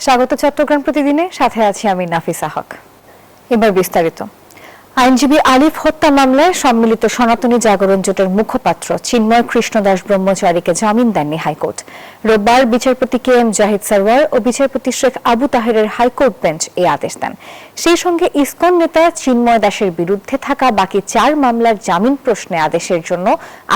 স্বাগত চট্টগ্রাম প্রতিদিনে, সাথে আছি আমি নাফিসা হক। এবার বিস্তারিত। আইনজীবী আলিফ হত্যা মামলায় সম্মিলিত সনাতনী জাগরণ জোটের মুখপাত্র চিন্ময় কৃষ্ণদাস ব্রহ্মচারীকে জামিন দেননি হাইকোর্ট। রোববার বিচারপতি কে এম জাহিদ সরওয়ার ও বিচারপতি শেখ আবু তাহেরের হাইকোর্ট বেঞ্চ এই আদেশ দেন। সেই সঙ্গে ইসকন নেতা চিন্ময় দাসের বিরুদ্ধে থাকা বাকি 4 মামলার জামিন প্রশ্নে আদেশের জন্য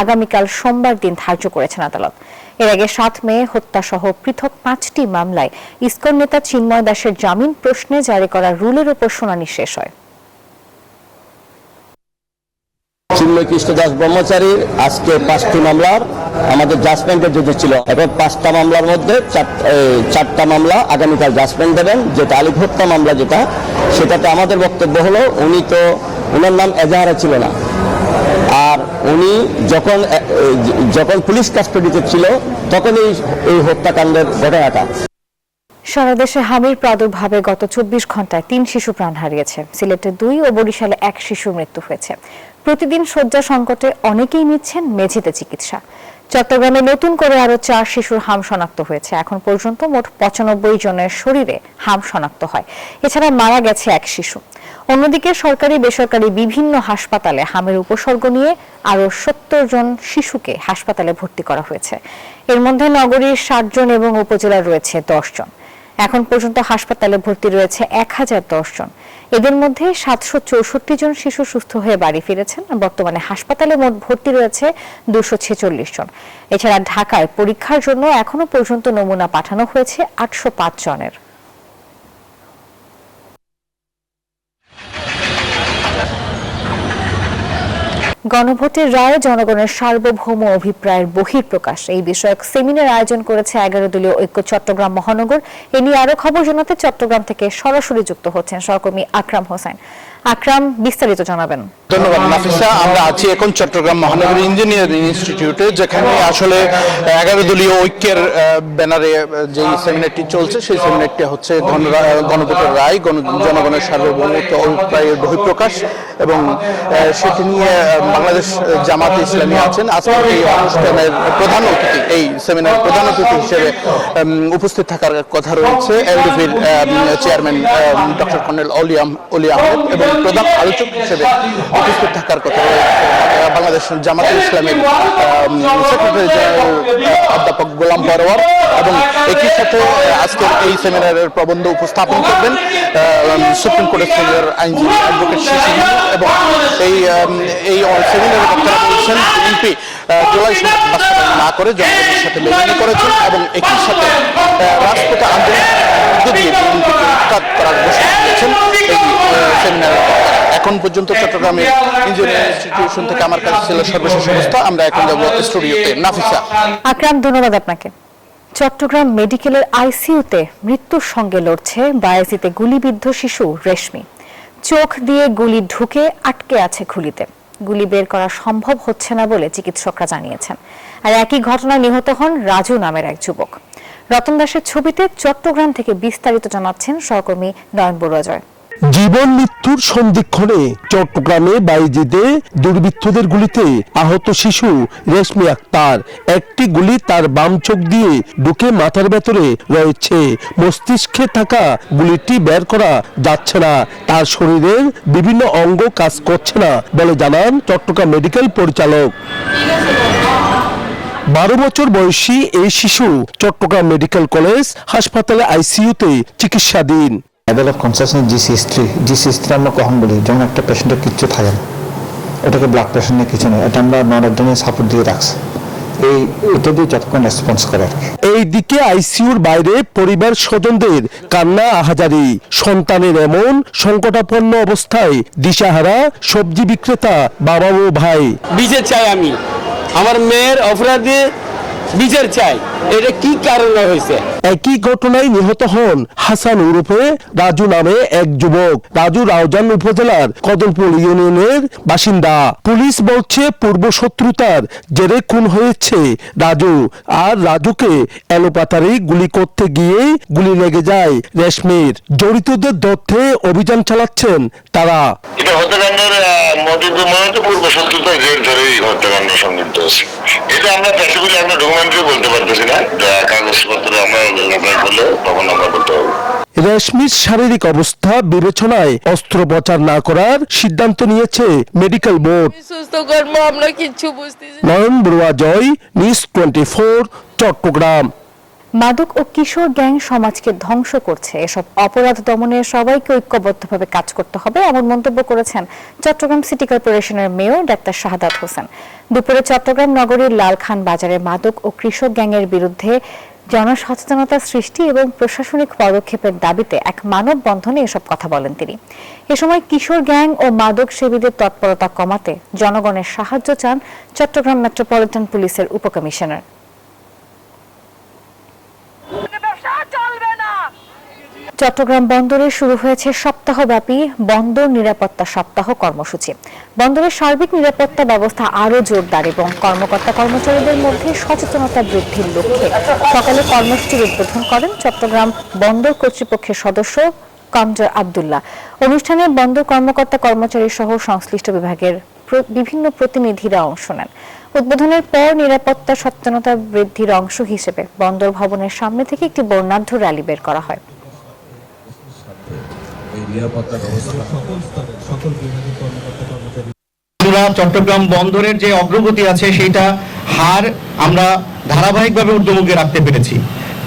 আগামীকাল সোমবার দিন ধার্য করেছেন আদালত। এর আগে 7 মে হত্যাসহ পৃথক 5টি মামলায় ইসকন নেতা চিন্ময় দাসের জামিন প্রশ্নে জারি করা রুলের উপর শুনানি শেষ হয়। চিন্ময় কৃষ্ণদাস ব্রহ্মচারীর আজকে 5টি মামলার আমাদের জাজমেন্টের জন্য ছিল। এখন 5টা মামলার মধ্যে 4টা মামলা আগামীকাল জাজমেন্ট দেবেন। যেটা আলিফ হত্যা মামলা সেটাতে আমাদের বক্তব্য হলো ওনার নাম এজাহারে ছিল না, আর উনি যখন পুলিশ কাস্টডিতে ছিল তখনই এই হত্যাকাণ্ডের ঘটনাটা। সারা দেশে হামির প্রাদুর্ভাবে গত 24 ঘন্টায় 3 শিশু প্রাণ হারিয়েছে। সিলেটে 2 ও বরিশালে 1 শিশুর মৃত্যু হয়েছে। প্রতিদিন শয্যা সংকটে অনেকেই নিচ্ছেন মেঝেতে চিকিৎসা। চট্টগ্রামে নতুন করে আরো 4 শিশুর হাম শনাক্ত হয়েছে। এখন পর্যন্ত মোট 95 জনের শরীরে হাম শনাক্ত হয়। এছাড়া মারা গেছে 1 শিশু। অন্যদিকে সরকারি বেসরকারি বিভিন্ন হাসপাতালে হামের উপসর্গ নিয়ে আরো 70 জন শিশুকে হাসপাতালে ভর্তি করা হয়েছে। এর মধ্যে নগরীর 60 জন এবং উপজেলার রয়েছে 10 জন। এখন পর্যন্ত হাসপাতালে ভর্তি রয়েছে 1010 জন। এদের মধ্যে 764 জন শিশু সুস্থ হয়ে বাড়ি ফিরেছেন। বর্তমানে হাসপাতালে মোট ভর্তি রয়েছে 246 জন। এছাড়া ঢাকায় পরীক্ষার জন্য এখনো পর্যন্ত নমুনা পাঠানো হয়েছে 805 জনের। গণভোটের রায় জনগণের সার্বভৌম অভিপ্রায়ের বহিঃপ্রকাশ, এই বিষয়ক সেমিনার আয়োজন করেছে 11 দলীয় ঐক্য চট্টগ্রাম মহানগর। এ নিয়ে আরো খবর জানাতে চট্টগ্রাম থেকে সরাসরি যুক্ত হচ্ছেন সহকর্মী আকরাম হোসেন। আকরাম, বিস্তারিত জানাবেন। ধন্যবাদ নাফিসা। আমরা আছি এখন চট্টগ্রাম মহানগর ইঞ্জিনিয়ারিং ইনস্টিটিউটে, যেখানে আসলে 11 দলীয় ঐক্যের ব্যানারে যে সেমিনারটি চলছে, সেই সেমিনারটি হচ্ছে গণভোটের রায় জনগণের সার্বভৌমত্ব অভিপ্রায়ের বহিঃপ্রকাশ, এবং সেটি নিয়ে বাংলাদেশ জামাতে ইসলামী আছেন। আজকের এই অনুষ্ঠানের প্রধান অতিথি, এই সেমিনারের প্রধান অতিথি হিসেবে উপস্থিত থাকার কথা রয়েছে এলডিপির চেয়ারম্যান ডক্টর কর্নেল অলি আহমেদ, এবং প্রধান আলোচক হিসেবে উপস্থিত থাকার কথা রয়েছে বাংলাদেশ জামাতে ইসলামীর সেক্রেটারি জেনারেল অধ্যাপক গোলাম পরোয়ার, এবং একই সাথে আজকের এই সেমিনারের প্রবন্ধ উপস্থাপন করবেন সুপ্রিম কোর্টের সিনিয়র আইনজীবী অ্যাডভোকেট শিশির, এবং এই সেমিনারে বক্তারা বলছেন বিএনপি জুলাই সনদ বাস্তবায়ন না করে জনগণের সাথে বেইমানি করেছেন, এবং একই সাথে রাজপথে আন্দোলনের মধ্য দিয়ে বিএনপিকে উৎখাত করার ঘোষণা দিয়েছেন এই সেমিনারের। এখন পর্যন্ত চট্টগ্রামের ইঞ্জিনিয়ারিং ইনস্টিটিউশন থেকে আমার কাছে ছিল সর্বশেষ অবস্থা। আমরা এখন যাব স্টুডিওতে। নাফিসা। আকরাম, ধন্যবাদ আপনাকে। চট্টগ্রাম মেডিকেলের আইসিইউতে মৃত্যুর সঙ্গে লড়ছে বায়াজিতে গুলিবিদ্ধ শিশু রেশমি। চোখ দিয়ে গুলি ঢুকে আটকে আছে খুলিতে। গুলি বের করা সম্ভব হচ্ছে না বলে চিকিৎসকরা জানিয়েছেন। আর একই ঘটনায় নিহত হন রাজু নামের এক যুবক। রতন দাসের ছবিতে চট্টগ্রাম থেকে বিস্তারিত জানাচ্ছেন সহকর্মী নয়ন বড়ুয়া। জীবন মৃত্যুর সন্ধিক্ষণে চট্টগ্রামে বাইজিদে দুর্বৃত্তদের গুলিতে আহত শিশু রেশমি আক্তার। একটি গুলি তার বাম চোখ দিয়ে ঢুকে মাথার ভেতরে রয়েছে। মস্তিষ্কে থাকা গুলিটি বের করা যাচ্ছে না। তার শরীরের বিভিন্ন অঙ্গ কাজ করছে না বলে জানান চট্টগ্রাম মেডিকেল পরিচালক। 12 বছর বয়সী এই শিশু চট্টগ্রাম মেডিকেল কলেজ হাসপাতালে আইসিইউতে চিকিৎসাধীন। লেভেল অফ কনসিয়াসনেস জি63 আমরা কখন বলি, যখন একটা পেশেন্টের কিচ্ছু থাকে না, ওটাকে ব্লাড প্রেশার নিয়ে কিছু নেই, এটা আমরা নরড্রেনের সাপোর্ট দিয়ে রাখছি, এটা দিয়ে যতক্ষণ রেসপন্স করে। এইদিকে আইসিইউর বাইরে পরিবার স্বজনদের কান্না আহাজারি। সন্তানের এমন সংকটাপন্ন অবস্থায় দিশাহারা সবজি বিক্রেতা বাবা ও ভাই। বিচার চাই, আমি আমার মেয়ের অপরাধে বিচার চাই। এটা কি কারণে হয়েছে? একই ঘটনায় নিহত হন হাসান ওরফে রাজু নামে এক যুবক। রাজু রাউজান উপজেলার কদমপুর ইউনিয়নের বাসিন্দা। পুলিশ বলছে পূর্ব শত্রুতার জেরে খুন হয়েছে রাজু। আর রাজুকে এলোপাতারি গুলি করতে গিয়ে গুলি লেগে যায় রেশমির। জড়িতদের ধরতে অভিযান চালাচ্ছেন তারা। এটা হত্যাকাণ্ডের মধ্যে পূর্ব শত্রুতার জের ধরেই হত্যাকাণ্ড সংঘটিত হয়েছে। এটা আমরা প্র্যাকটিক্যালি আমরা ডকুমেন্টারি বলতে পারতেছি না, কাগজপত্র আমরা বের হলে তখন আমরা বলতে পারবো। রেশমির শারীরিক অবস্থা বিবেচনায় অস্ত্রোপচার না করার সিদ্ধান্ত নিয়েছে মেডিকেল বোর্ড। সুস্থ কর্ম আমরা কিচ্ছু বুঝতেছি। নয়ন বড়ুয়া জয়, নিউজ 24, চট্টগ্রাম। মাদক ও কিশোর গ্যাং সমাজকে ধ্বংস করছে, এসব অপরাধ দমনে সবাইকে ঐক্যবদ্ধভাবে কাজ করতে হবে, এমন মন্তব্য করেছেন চট্টগ্রাম সিটি কর্পোরেশনের মেয়র ডাক্তার শাহাদাত হোসেন। দুপুরে চট্টগ্রাম নগরীর লালখান বাজারে মাদক ও কৃষক গ্যাংয়ের বিরুদ্ধে জনসচেতনতা সৃষ্টি এবং প্রশাসনিক পদক্ষেপের দাবিতে এক মানববন্ধনে এসব কথা বলেন তিনি। এ সময় কিশোর গ্যাং ও মাদক সেবীদের তৎপরতা কমাতে জনগণের সাহায্য চান চট্টগ্রাম মেট্রোপলিটন পুলিশের উপকমিশনার। চট্টগ্রাম বন্দরে শুরু হয়েছে সপ্তাহব্যাপী বন্দর নিরাপত্তা সপ্তাহ কর্মসূচি। বন্দরের সার্বিক নিরাপত্তা ব্যবস্থা আরও জোরদার এবং কর্মকর্তা কর্মচারীদের মধ্যে সচেতনতা বৃদ্ধির লক্ষ্যে সকালে কর্মসূচির উদ্বোধন করেন চট্টগ্রাম বন্দর কর্তৃপক্ষের সদস্য কামজার আব্দুল্লাহ। অনুষ্ঠানে বন্দর কর্মকর্তা কর্মচারী সহ সংশ্লিষ্ট বিভাগের বিভিন্ন প্রতিনিধিরা অংশ নেন। উদ্বোধনের পর নিরাপত্তা সচেতনতা বৃদ্ধির অংশ হিসেবে বন্দর ভবনের সামনে থেকে একটি বর্ণাঢ্য র্যালি বের করা হয়। চট্টগ্রাম বন্দরের যে অগ্রগতি আছে সেটা হার আমরা ধারাবাহিকভাবে ঊর্ধ্বমুখে রাখতে পেরেছি।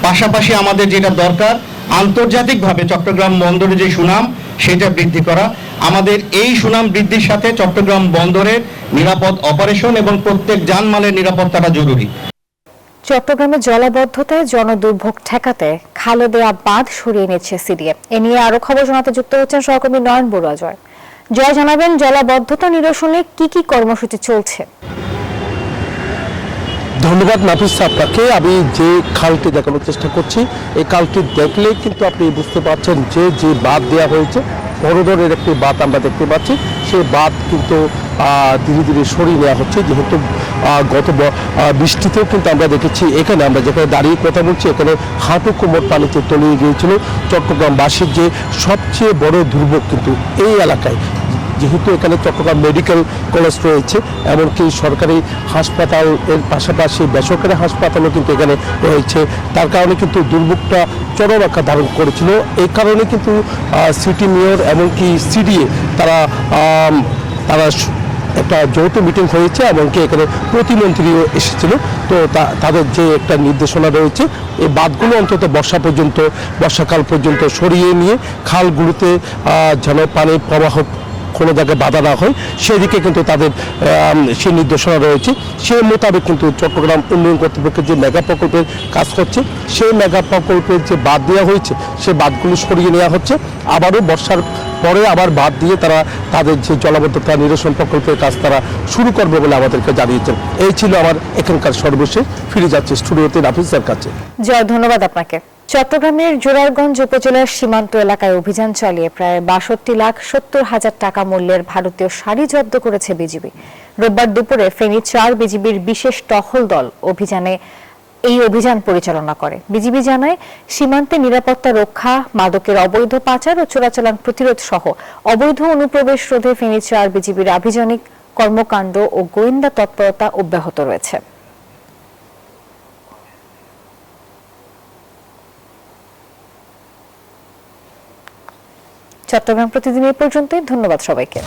পাশাপাশি আমাদের যেটা দরকার আন্তর্জাতিকভাবে চট্টগ্রাম বন্দরের যে সুনাম সেটা বৃদ্ধি করা। আমাদের এই সুনাম বৃদ্ধির সাথে চট্টগ্রাম বন্দরের নিরাপদ অপারেশন এবং প্রত্যেক যানমালের নিরাপত্তাটা জরুরি। চট্টগ্রামে জলাবদ্ধতায় জনদুর্ভোগ ঠেকাতে খালে দেয়া বাঁধ সরিয়ে নিচ্ছে সিডিএ। এ নিয়ে আরো খবর জানাতে যুক্ত হচ্ছেন সহকর্মী নয়ন বড়ুয়া জয়। জয়, জানাবেন জলাবদ্ধতা নিরসনে কি কি কর্মসূচি চলছে? ধন্যবাদ নাফিস আপনাকে। আমি যে খালটি দেখানোর চেষ্টা করছি, এই খালটি দেখলে কিন্তু আপনি বুঝতে পারছেন যে বাঁধ দেওয়া হয়েছে, বড় ধরনের একটি বাঁধ আমরা দেখতে পাচ্ছি। সেই বাঁধ কিন্তু ধীরে ধীরে সরিয়ে নেওয়া হচ্ছে, যেহেতু গত বৃষ্টিতেও কিন্তু আমরা দেখেছি এখানে আমরা যেখানে দাঁড়িয়ে কথা বলছি এখানে হাঁটু কোমর পানিতে তলিয়ে গিয়েছিল। চট্টগ্রামবাসীর যে সবচেয়ে বড় দুর্ভোগ কিন্তু এই এলাকায়, যেহেতু এখানে চট্টগ্রাম মেডিকেল কলেজ রয়েছে, এমনকি সরকারি হাসপাতাল এর পাশাপাশি বেসরকারি হাসপাতালও কিন্তু এখানে রয়েছে, তার কারণে কিন্তু দুর্ভোগটা চরম আকার ধারণ করেছিল। এই কারণে কিন্তু সিটি মেয়র এমনকি সিডিএ তারা একটা যৌথ মিটিং হয়েছে, এমনকি এখানে প্রতিমন্ত্রীও এসেছিল। তো তাদের যে একটা নির্দেশনা রয়েছে, এই বাঁধগুলো অন্তত বর্ষাকাল পর্যন্ত সরিয়ে নিয়ে খালগুলোতে যেন পানির প্রবাহ কোনো জায়গায় বাধা না হয় সেদিকে কিন্তু তাদের সেই নির্দেশনা রয়েছে। সেই মোতাবেক কিন্তু চট্টগ্রাম উন্নয়ন কর্তৃপক্ষের যে মেগা প্রকল্পের কাজ হচ্ছে, সেই মেগা প্রকল্পের যে বাঁধ দেওয়া হয়েছে সেই বাঁধগুলো সরিয়ে নেওয়া হচ্ছে। আবারও বর্ষার পরে আবার বাঁধ দিয়ে তারা তাদের যে জলাবদ্ধতা নিরসন প্রকল্পের কাজ তারা শুরু করবে বলে আমাদেরকে জানিয়েছেন। এই ছিল আমার এখানকার সর্বশেষ। ফিরে যাচ্ছে স্টুডিওতে নাফিসের কাছে। জয়, ধন্যবাদ আপনাকে। চট্টগ্রামের জোরারগঞ্জ উপজেলার সীমান্ত এলাকায় অভিযান চালিয়ে প্রায় ৬২,৭০,০০০ টাকা মূল্যের ভারতীয় শাড়ি জব্দ করেছে বিজিবি। রোববার দুপুরে ফেনী ৪ বিজিবির বিশেষ টহল দল এই অভিযান পরিচালনা করে। বিজিবি জানায়, সীমান্তে নিরাপত্তা রক্ষা, মাদকের অবৈধ পাচার ও চোরাচালান প্রতিরোধ সহ অবৈধ অনুপ্রবেশ রোধে ফেনী ৪ বিজিবির আভিযানিক কর্মকাণ্ড ও গোয়েন্দা তৎপরতা অব্যাহত রয়েছে। চট্টগ্রাম প্রতিদিন এই পর্যন্তই। ধন্যবাদ সবাইকে।